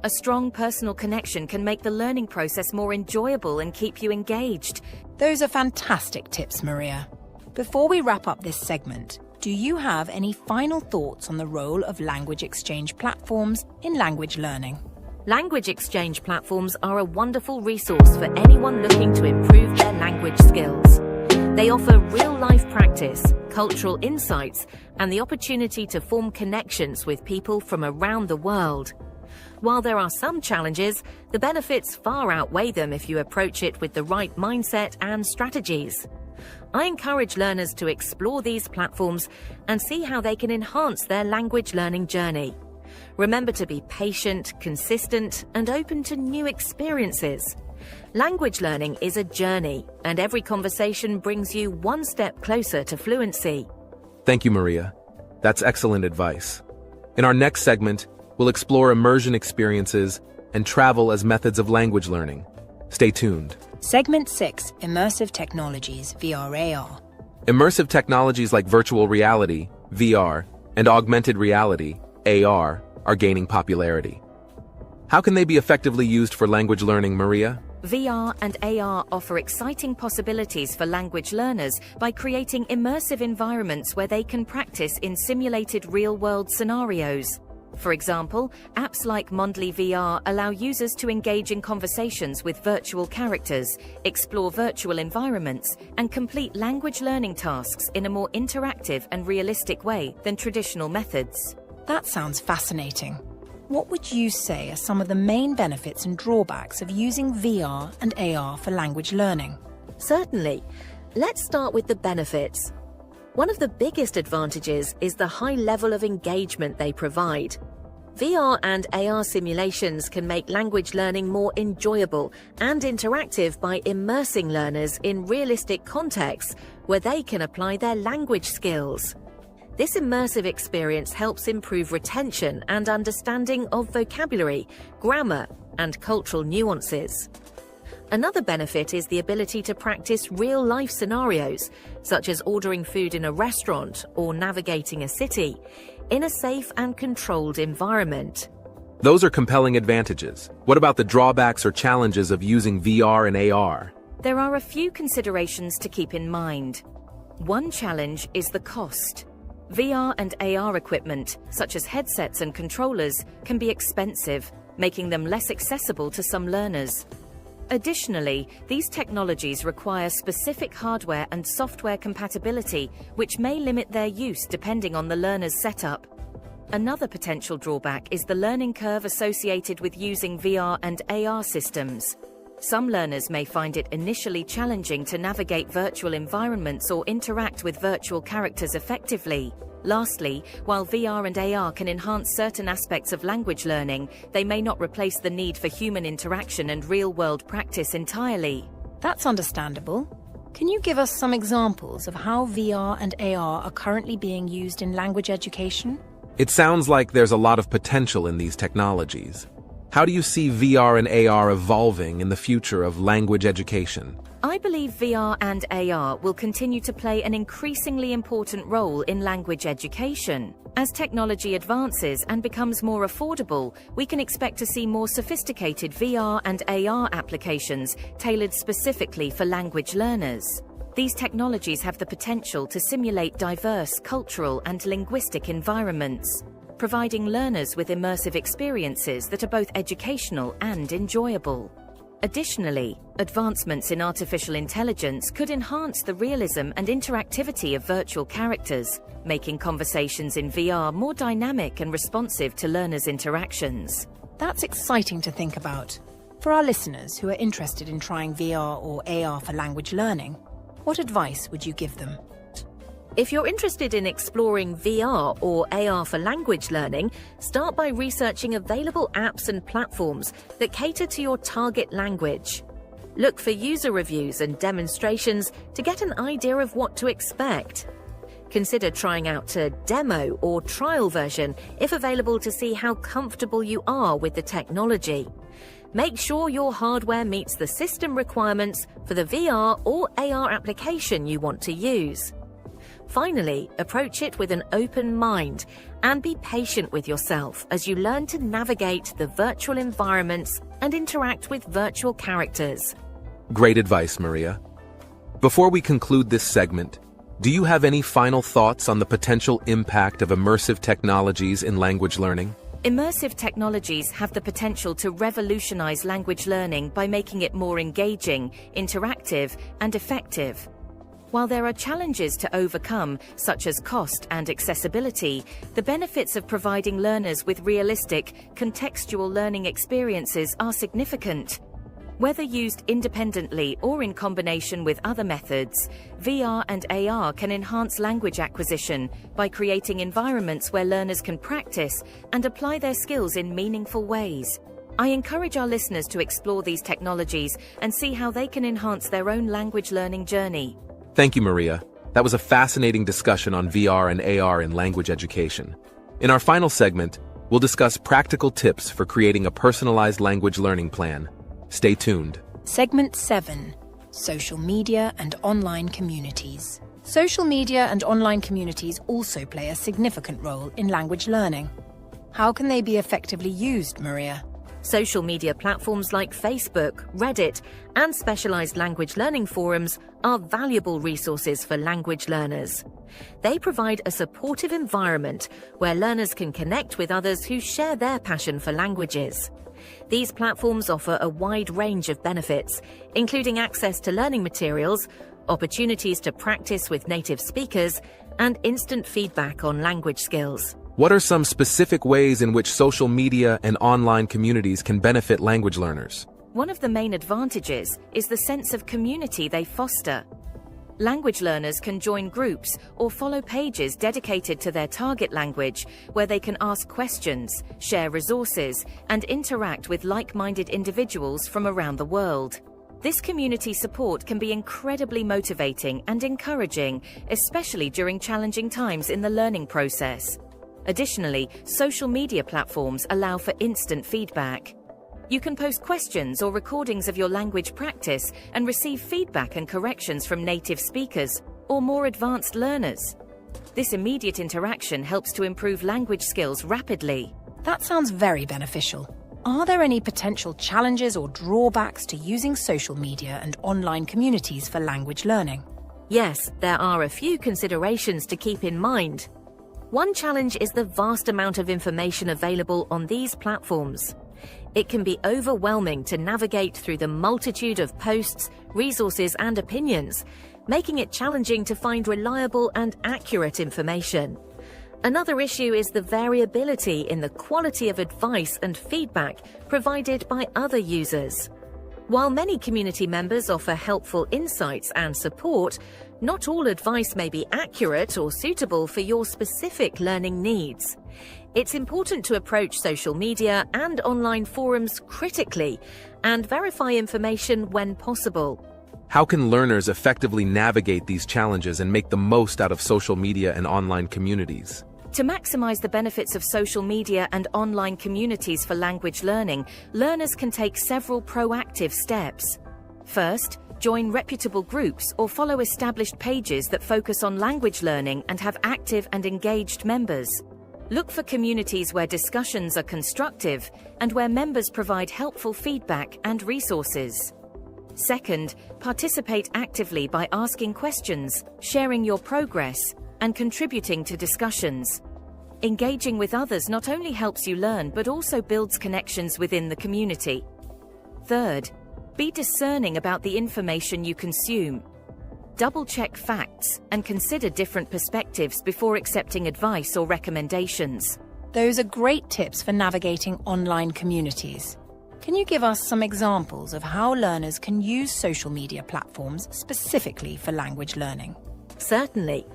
A strong personal connection can make the learning process more enjoyable and keep you engaged. Those are fantastic tips, Maria. Before we wrap up this segment, do you have any final thoughts on the role of language exchange platforms in language learning? Language exchange platforms are a wonderful resource for anyone looking to improve their language skills. They offer real-life practice, cultural insights, and the opportunity to form connections with people from around the world. While there are some challenges, the benefits far outweigh them if you approach it with the right mindset and strategies. I encourage learners to explore these platforms and see how they can enhance their language learning journey. Remember to be patient, consistent, and open to new experiences. Language learning is a journey, and every conversation brings you one step closer to fluency. Thank you, Maria. That's excellent advice. In our next segment, we'll explore immersion experiences and travel as methods of language learning. Stay tuned. Segment 6, Immersive Technologies, VR/AR. Immersive technologies like virtual reality, VR, and augmented reality, AR, are gaining popularity. How can they be effectively used for language learning, Maria? VR and AR offer exciting possibilities for language learners by creating immersive environments where they can practice in simulated real-world scenarios. For example, apps like Mondly VR allow users to engage in conversations with virtual characters, explore virtual environments, and complete language learning tasks in a more interactive and realistic way than traditional methods. That sounds fascinating. What would you say are some of the main benefits and drawbacks of using VR and AR for language learning? Certainly. Let's start with the benefits. One of the biggest advantages is the high level of engagement they provide. VR and AR simulations can make language learning more enjoyable and interactive by immersing learners in realistic contexts where they can apply their language skills. This immersive experience helps improve retention and understanding of vocabulary, grammar, and cultural nuances. Another benefit is the ability to practice real-life scenarios, such as ordering food in a restaurant or navigating a city, in a safe and controlled environment. Those are compelling advantages. What about the drawbacks or challenges of using VR and AR? There are a few considerations to keep in mind. One challenge is the cost. VR and AR equipment, such as headsets and controllers, can be expensive, making them less accessible to some learners. Additionally, these technologies require specific hardware and software compatibility, which may limit their use depending on the learner's setup. Another potential drawback is the learning curve associated with using VR and AR systems. Some learners may find it initially challenging to navigate virtual environments or interact with virtual characters effectively. Lastly, while VR and AR can enhance certain aspects of language learning, they may not replace the need for human interaction and real-world practice entirely. That's understandable. Can you give us some examples of how VR and AR are currently being used in language education? It sounds like there's a lot of potential in these technologies. How do you see VR and AR evolving in the future of language education? I believe VR and AR will continue to play an increasingly important role in language education. As technology advances and becomes more affordable, we can expect to see more sophisticated VR and AR applications tailored specifically for language learners. These technologies have the potential to simulate diverse cultural and linguistic environments, providing learners with immersive experiences that are both educational and enjoyable. Additionally, advancements in artificial intelligence could enhance the realism and interactivity of virtual characters, making conversations in VR more dynamic and responsive to learners' interactions. That's exciting to think about. For our listeners who are interested in trying VR or AR for language learning, what advice would you give them? If you're interested in exploring VR or AR for language learning, start by researching available apps and platforms that cater to your target language. Look for user reviews and demonstrations to get an idea of what to expect. Consider trying out a demo or trial version if available to see how comfortable you are with the technology. Make sure your hardware meets the system requirements for the VR or AR application you want to use. Finally, approach it with an open mind and be patient with yourself as you learn to navigate the virtual environments and interact with virtual characters. Great advice, Maria. Before we conclude this segment, do you have any final thoughts on the potential impact of immersive technologies in language learning? Immersive technologies have the potential to revolutionize language learning by making it more engaging, interactive, and effective. While there are challenges to overcome, such as cost and accessibility, the benefits of providing learners with realistic, contextual learning experiences are significant. Whether used independently or in combination with other methods, VR and AR can enhance language acquisition by creating environments where learners can practice and apply their skills in meaningful ways. I encourage our listeners to explore these technologies and see how they can enhance their own language learning journey. Thank you, Maria. That was a fascinating discussion on VR and AR in language education. In our final segment, we'll discuss practical tips for creating a personalized language learning plan. Stay tuned. Segment 7. Social media and online communities. Social media and online communities also play a significant role in language learning. How can they be effectively used, Maria? Social media platforms like Facebook, Reddit, and specialized language learning forums are valuable resources for language learners. They provide a supportive environment where learners can connect with others who share their passion for languages. These platforms offer a wide range of benefits, including access to learning materials, opportunities to practice with native speakers, and instant feedback on language skills. What are some specific ways in which social media and online communities can benefit language learners? One of the main advantages is the sense of community they foster. Language learners can join groups or follow pages dedicated to their target language, where they can ask questions, share resources, and interact with like-minded individuals from around the world. This community support can be incredibly motivating and encouraging, especially during challenging times in the learning process. Additionally, social media platforms allow for instant feedback. You can post questions or recordings of your language practice and receive feedback and corrections from native speakers or more advanced learners. This immediate interaction helps to improve language skills rapidly. That sounds very beneficial. Are there any potential challenges or drawbacks to using social media and online communities for language learning? Yes, there are a few considerations to keep in mind. One challenge is the vast amount of information available on these platforms. It can be overwhelming to navigate through the multitude of posts, resources, and opinions, making it challenging to find reliable and accurate information. Another issue is the variability in the quality of advice and feedback provided by other users. While many community members offer helpful insights and support, not all advice may be accurate or suitable for your specific learning needs. It's important to approach social media and online forums critically and verify information when possible. How can learners effectively navigate these challenges and make the most out of social media and online communities? To maximize the benefits of social media and online communities for language learning, learners can take several proactive steps. First, join reputable groups or follow established pages that focus on language learning and have active and engaged members. Look for communities where discussions are constructive and where members provide helpful feedback and resources. Second, participate actively by asking questions, sharing your progress, and contributing to discussions. Engaging with others not only helps you learn but also builds connections within the community. Third, be discerning about the information you consume. Double-check facts and consider different perspectives before accepting advice or recommendations. Those are great tips for navigating online communities. Can you give us some examples of how learners can use social media platforms specifically for language learning? Certainly.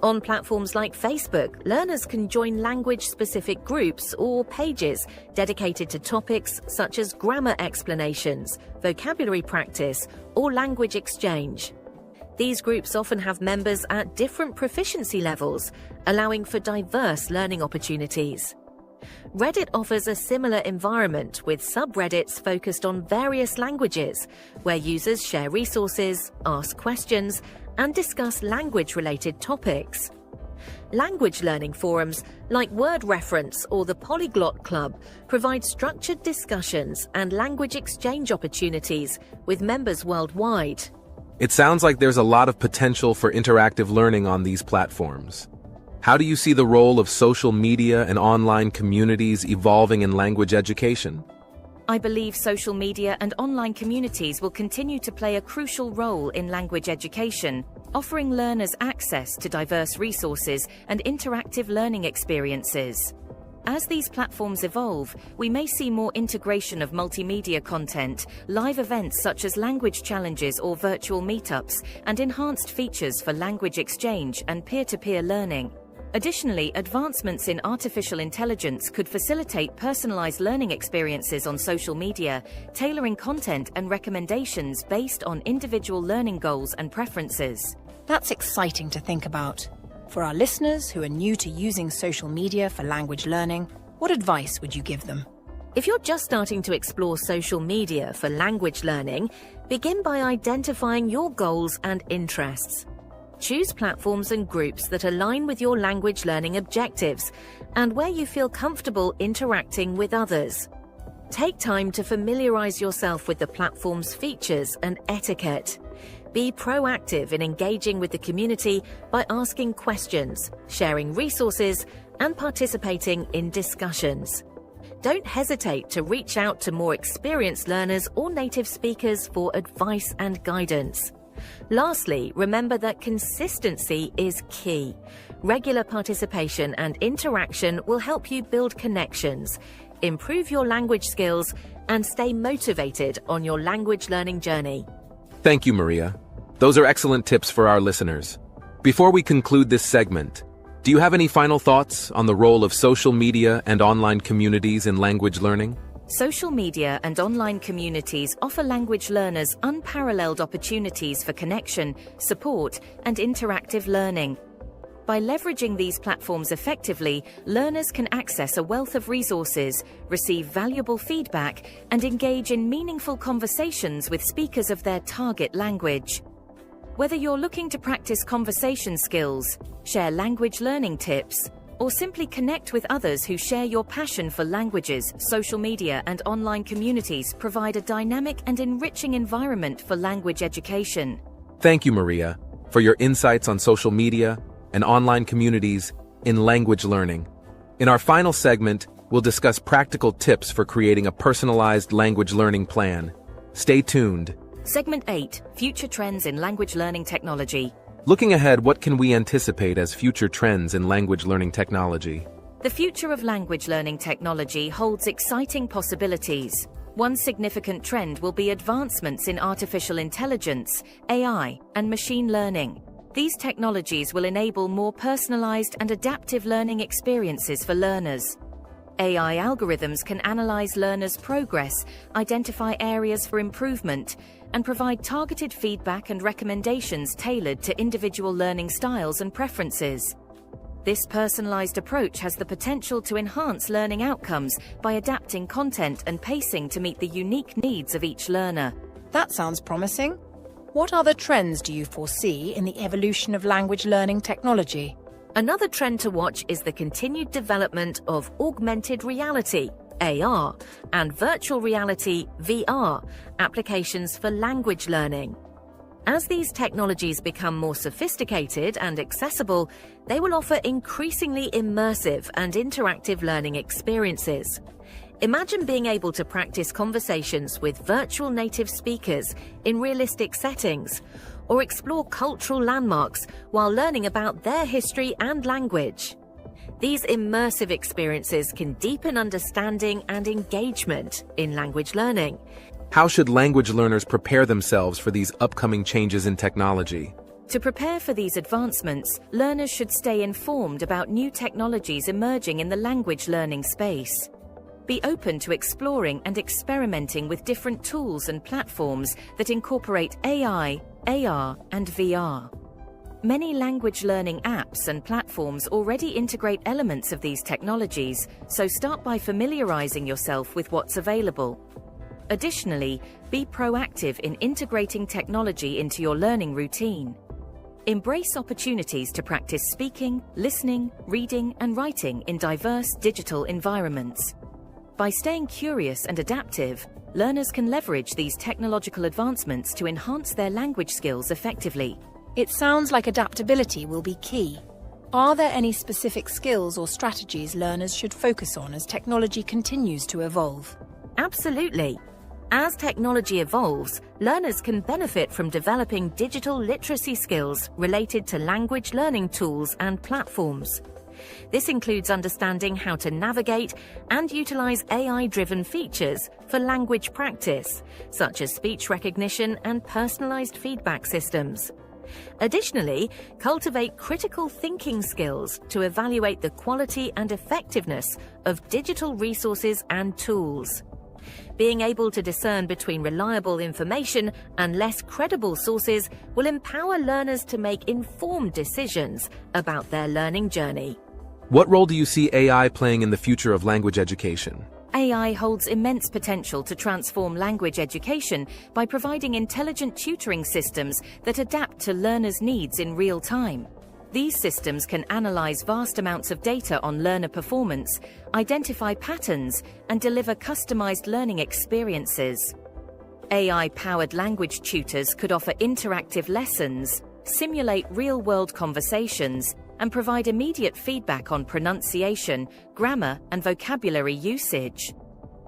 On platforms like Facebook, learners can join language-specific groups or pages dedicated to topics such as grammar explanations, vocabulary practice, or language exchange. These groups often have members at different proficiency levels, allowing for diverse learning opportunities. Reddit offers a similar environment with subreddits focused on various languages, where users share resources, ask questions, and discuss language-related topics. Language learning forums like Word Reference or the Polyglot Club provide structured discussions and language exchange opportunities with members worldwide. It sounds like there's a lot of potential for interactive learning on these platforms. How do you see the role of social media and online communities evolving in language education? I believe social media and online communities will continue to play a crucial role in language education, offering learners access to diverse resources and interactive learning experiences. As these platforms evolve, we may see more integration of multimedia content, live events such as language challenges or virtual meetups, and enhanced features for language exchange and peer-to-peer learning. Additionally, advancements in artificial intelligence could facilitate personalized learning experiences on social media, tailoring content and recommendations based on individual learning goals and preferences. That's exciting to think about. For our listeners who are new to using social media for language learning, what advice would you give them? If you're just starting to explore social media for language learning, begin by identifying your goals and interests. Choose platforms and groups that align with your language learning objectives and where you feel comfortable interacting with others. Take time to familiarize yourself with the platform's features and etiquette. Be proactive in engaging with the community by asking questions, sharing resources, and participating in discussions. Don't hesitate to reach out to more experienced learners or native speakers for advice and guidance. Lastly, remember that consistency is key. Regular participation and interaction will help you build connections, improve your language skills, and stay motivated on your language learning journey. Thank you, Maria. Those are excellent tips for our listeners. Before we conclude this segment, do you have any final thoughts on the role of social media and online communities in language learning? Social media and online communities offer language learners unparalleled opportunities for connection, support, and interactive learning. By leveraging these platforms effectively, learners can access a wealth of resources, receive valuable feedback, and engage in meaningful conversations with speakers of their target language. Whether you're looking to practice conversation skills, share language learning tips, or simply connect with others who share your passion for languages, social media and online communities provide a dynamic and enriching environment for language education. Thank you, Maria, for your insights on social media and online communities in language learning. In our final segment, we'll discuss practical tips for creating a personalized language learning plan. Stay tuned. Segment 8: Future Trends in Language Learning Technology. Looking ahead, what can we anticipate as future trends in language learning technology? The future of language learning technology holds exciting possibilities. One significant trend will be advancements in artificial intelligence, AI, and machine learning. These technologies will enable more personalized and adaptive learning experiences for learners. AI algorithms can analyze learners' progress, identify areas for improvement, and provide targeted feedback and recommendations tailored to individual learning styles and preferences. This personalized approach has the potential to enhance learning outcomes by adapting content and pacing to meet the unique needs of each learner. That sounds promising. What other trends do you foresee in the evolution of language learning technology? Another trend to watch is the continued development of augmented reality, AR, and virtual reality, VR, applications for language learning. As these technologies become more sophisticated and accessible, they will offer increasingly immersive and interactive learning experiences. Imagine being able to practice conversations with virtual native speakers in realistic settings, or explore cultural landmarks while learning about their history and language. These immersive experiences can deepen understanding and engagement in language learning. How should language learners prepare themselves for these upcoming changes in technology? To prepare for these advancements, learners should stay informed about new technologies emerging in the language learning space. Be open to exploring and experimenting with different tools and platforms that incorporate AI, AR, and VR. Many language learning apps and platforms already integrate elements of these technologies, so start by familiarizing yourself with what's available. Additionally, be proactive in integrating technology into your learning routine. Embrace opportunities to practice speaking, listening, reading, and writing in diverse digital environments. By staying curious and adaptive, learners can leverage these technological advancements to enhance their language skills effectively. It sounds like adaptability will be key. Are there any specific skills or strategies learners should focus on as technology continues to evolve? Absolutely. As technology evolves, learners can benefit from developing digital literacy skills related to language learning tools and platforms. This includes understanding how to navigate and utilize AI-driven features for language practice, such as speech recognition and personalized feedback systems. Additionally, cultivate critical thinking skills to evaluate the quality and effectiveness of digital resources and tools. Being able to discern between reliable information and less credible sources will empower learners to make informed decisions about their learning journey. What role do you see AI playing in the future of language education? AI holds immense potential to transform language education by providing intelligent tutoring systems that adapt to learners' needs in real time. These systems can analyze vast amounts of data on learner performance, identify patterns, and deliver customized learning experiences. AI-powered language tutors could offer interactive lessons, simulate real-world conversations, and provide immediate feedback on pronunciation, grammar, and vocabulary usage.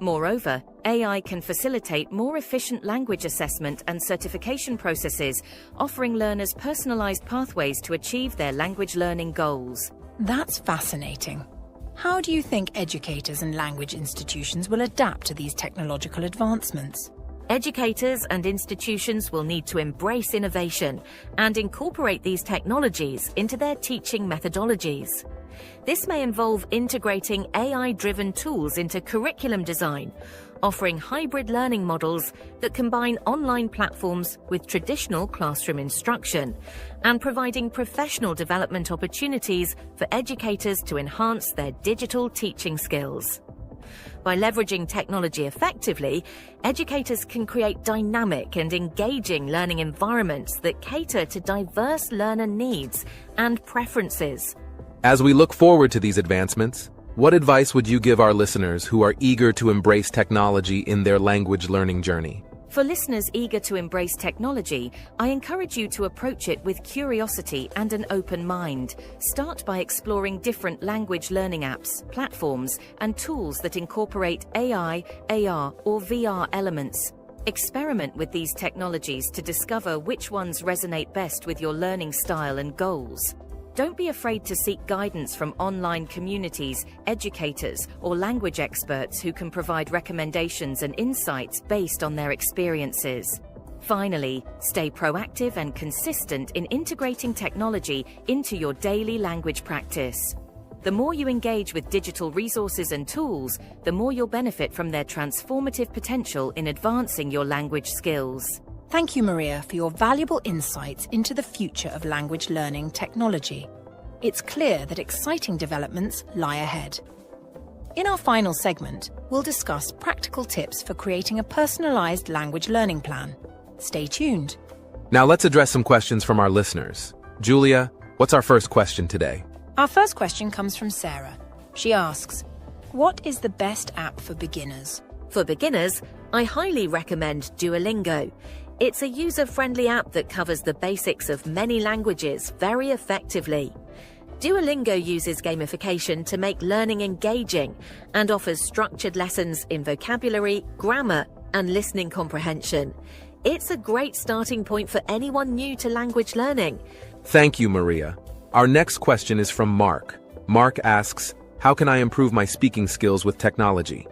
Moreover, AI can facilitate more efficient language assessment and certification processes, offering learners personalized pathways to achieve their language learning goals. That's fascinating. How do you think educators and language institutions will adapt to these technological advancements? Educators and institutions will need to embrace innovation and incorporate these technologies into their teaching methodologies. This may involve integrating AI-driven tools into curriculum design, offering hybrid learning models that combine online platforms with traditional classroom instruction, and providing professional development opportunities for educators to enhance their digital teaching skills. By leveraging technology effectively, educators can create dynamic and engaging learning environments that cater to diverse learner needs and preferences. As we look forward to these advancements, what advice would you give our listeners who are eager to embrace technology in their language learning journey? For listeners eager to embrace technology, I encourage you to approach it with curiosity and an open mind. Start by exploring different language learning apps, platforms, and tools that incorporate AI, AR, or VR elements. Experiment with these technologies to discover which ones resonate best with your learning style and goals. Don't be afraid to seek guidance from online communities, educators, or language experts who can provide recommendations and insights based on their experiences. Finally, stay proactive and consistent in integrating technology into your daily language practice. The more you engage with digital resources and tools, the more you'll benefit from their transformative potential in advancing your language skills. Thank you, Maria, for your valuable insights into the future of language learning technology. It's clear that exciting developments lie ahead. In our final segment, we'll discuss practical tips for creating a personalized language learning plan. Stay tuned. Now let's address some questions from our listeners. Julia, what's our first question today? Our first question comes from Sarah. She asks, what is the best app for beginners? For beginners, I highly recommend Duolingo. It's a user-friendly app that covers the basics of many languages very effectively. Duolingo uses gamification to make learning engaging and offers structured lessons in vocabulary, grammar, and listening comprehension. It's a great starting point for anyone new to language learning. Thank you, Maria. Our next question is from Mark. Mark asks, how can I improve my speaking skills with technology?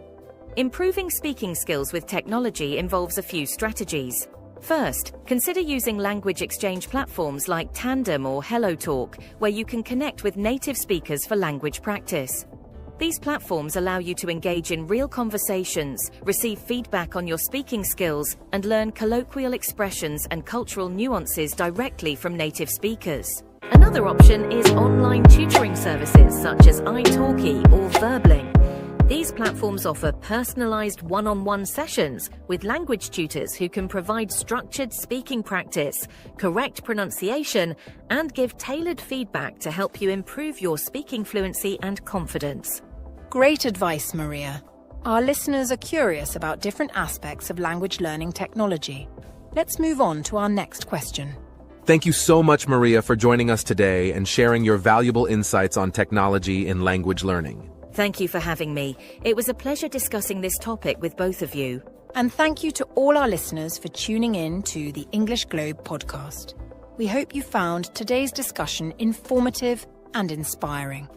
Improving speaking skills with technology involves a few strategies. First, consider using language exchange platforms like Tandem or HelloTalk, where you can connect with native speakers for language practice. These platforms allow you to engage in real conversations, receive feedback on your speaking skills, and learn colloquial expressions and cultural nuances directly from native speakers. Another option is online tutoring services such as italki or Verbling. These platforms offer personalized one-on-one sessions with language tutors who can provide structured speaking practice, correct pronunciation, and give tailored feedback to help you improve your speaking fluency and confidence. Great advice, Maria. Our listeners are curious about different aspects of language learning technology. Let's move on to our next question. Thank you so much, Maria, for joining us today and sharing your valuable insights on technology in language learning. Thank you for having me. It was a pleasure discussing this topic with both of you. And thank you to all our listeners for tuning in to the English Globe podcast. We hope you found today's discussion informative and inspiring.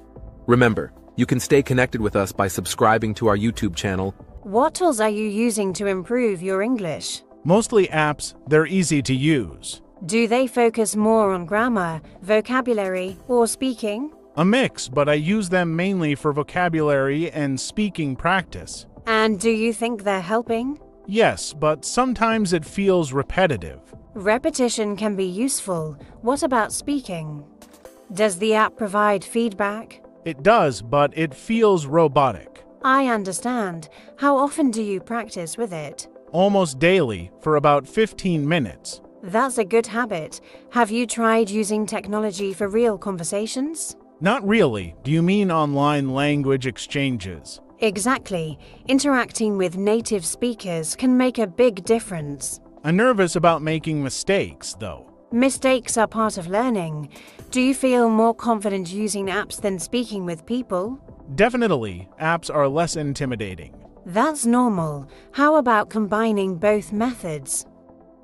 Remember, you can stay connected with us by subscribing to our YouTube channel. What tools are you using to improve your English? Mostly apps, they're easy to use. Do they focus more on grammar, vocabulary, or speaking? A mix, but I use them mainly for vocabulary and speaking practice. And do you think they're helping? Yes, but sometimes it feels repetitive. Repetition can be useful. What about speaking? Does the app provide feedback? It does, but it feels robotic. I understand. How often do you practice with it? Almost daily, for about 15 minutes. That's a good habit. Have you tried using technology for real conversations? Not really. Do you mean online language exchanges? Exactly. Interacting with native speakers can make a big difference. I'm nervous about making mistakes, though. Mistakes are part of learning. Do you feel more confident using apps than speaking with people? Definitely, apps are less intimidating. That's normal. How about combining both methods?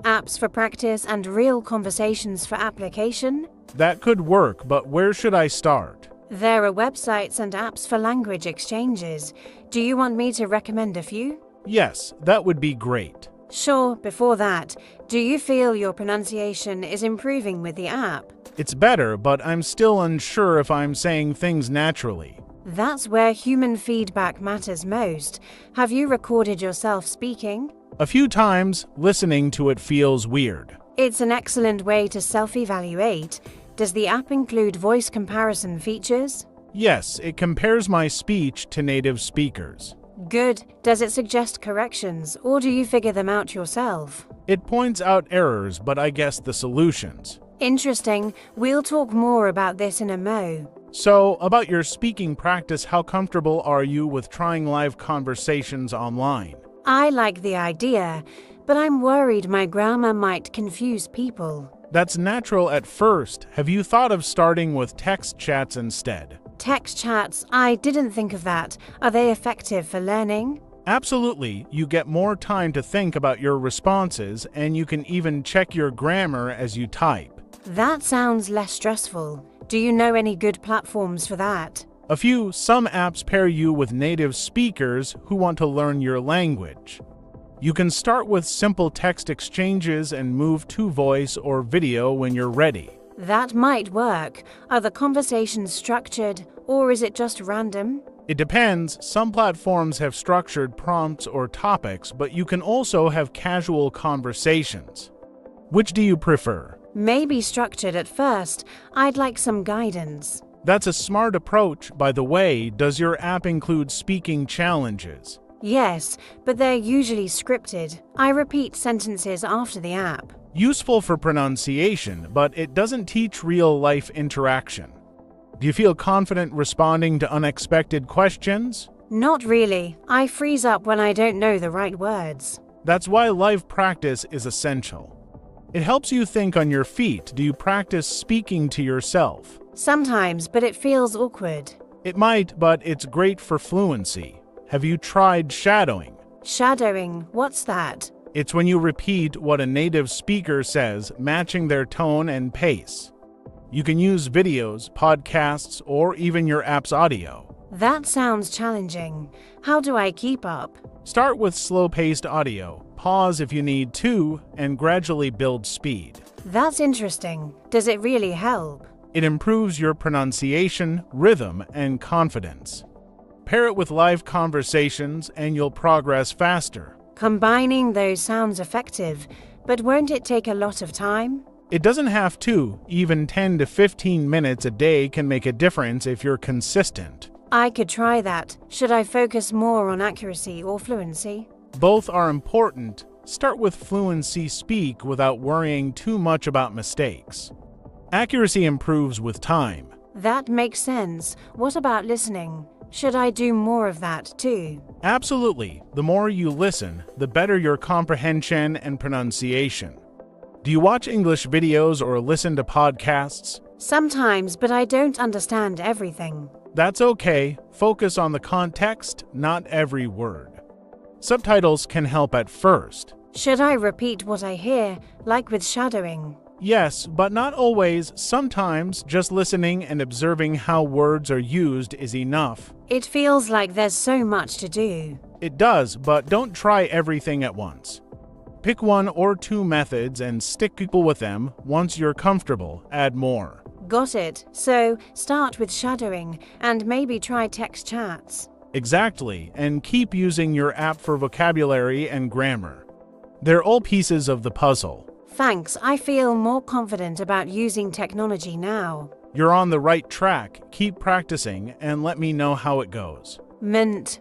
Apps for practice and real conversations for application? That could work, but where should I start? There are websites and apps for language exchanges. Do you want me to recommend a few? Yes, that would be great. Sure, before that, do you feel your pronunciation is improving with the app? It's better, but I'm still unsure if I'm saying things naturally. That's where human feedback matters most. Have you recorded yourself speaking? A few times, listening to it feels weird. It's an excellent way to self-evaluate. Does the app include voice comparison features? Yes, it compares my speech to native speakers. Good. Does it suggest corrections, or do you figure them out yourself? It points out errors, but I guess the solutions. Interesting. We'll talk more about this in a mo. So, about your speaking practice, how comfortable are you with trying live conversations online? I like the idea, but I'm worried my grammar might confuse people. That's natural at first. Have you thought of starting with text chats instead? Text chats? I didn't think of that. Are they effective for learning? Absolutely. You get more time to think about your responses, and you can even check your grammar as you type. That sounds less stressful. Do you know any good platforms for that? A few. Some apps pair you with native speakers who want to learn your language. You can start with simple text exchanges and move to voice or video when you're ready. That might work. Are the conversations structured, or is it just random? It depends. Some platforms have structured prompts or topics, but you can also have casual conversations. Which do you prefer? Maybe structured at first. I'd like some guidance. That's a smart approach. By the way, does your app include speaking challenges? Yes, but they're usually scripted. I repeat sentences after the app. Useful for pronunciation, but it doesn't teach real-life interaction. Do you feel confident responding to unexpected questions? Not really. I freeze up when I don't know the right words. That's why live practice is essential. It helps you think on your feet. Do you practice speaking to yourself? Sometimes, but it feels awkward. It might, but it's great for fluency. Have you tried shadowing? Shadowing? What's that? It's when you repeat what a native speaker says, matching their tone and pace. You can use videos, podcasts, or even your app's audio. That sounds challenging. How do I keep up? Start with slow-paced audio, pause if you need to, and gradually build speed. That's interesting. Does it really help? It improves your pronunciation, rhythm, and confidence. Pair it with live conversations and you'll progress faster. Combining those sounds effective, but won't it take a lot of time? It doesn't have to. Even 10 to 15 minutes a day can make a difference if you're consistent. I could try that. Should I focus more on accuracy or fluency? Both are important. Start with fluency speak without worrying too much about mistakes. Accuracy improves with time. That makes sense. What about listening? Should I do more of that too? Absolutely. The more you listen, the better your comprehension and pronunciation. Do you watch English videos or listen to podcasts? Sometimes, but I don't understand everything. That's okay. Focus on the context, not every word. Subtitles can help at first. Should I repeat what I hear, like with shadowing? Yes, but not always. Sometimes just listening and observing how words are used is enough. It feels like there's so much to do. It does, but don't try everything at once. Pick one or two methods and stick with them. Once you're comfortable, add more. Got it. So, start with shadowing and maybe try text chats. Exactly, and keep using your app for vocabulary and grammar. They're all pieces of the puzzle. Thanks, I feel more confident about using technology now. You're on the right track. Keep practicing and let me know how it goes. Mint.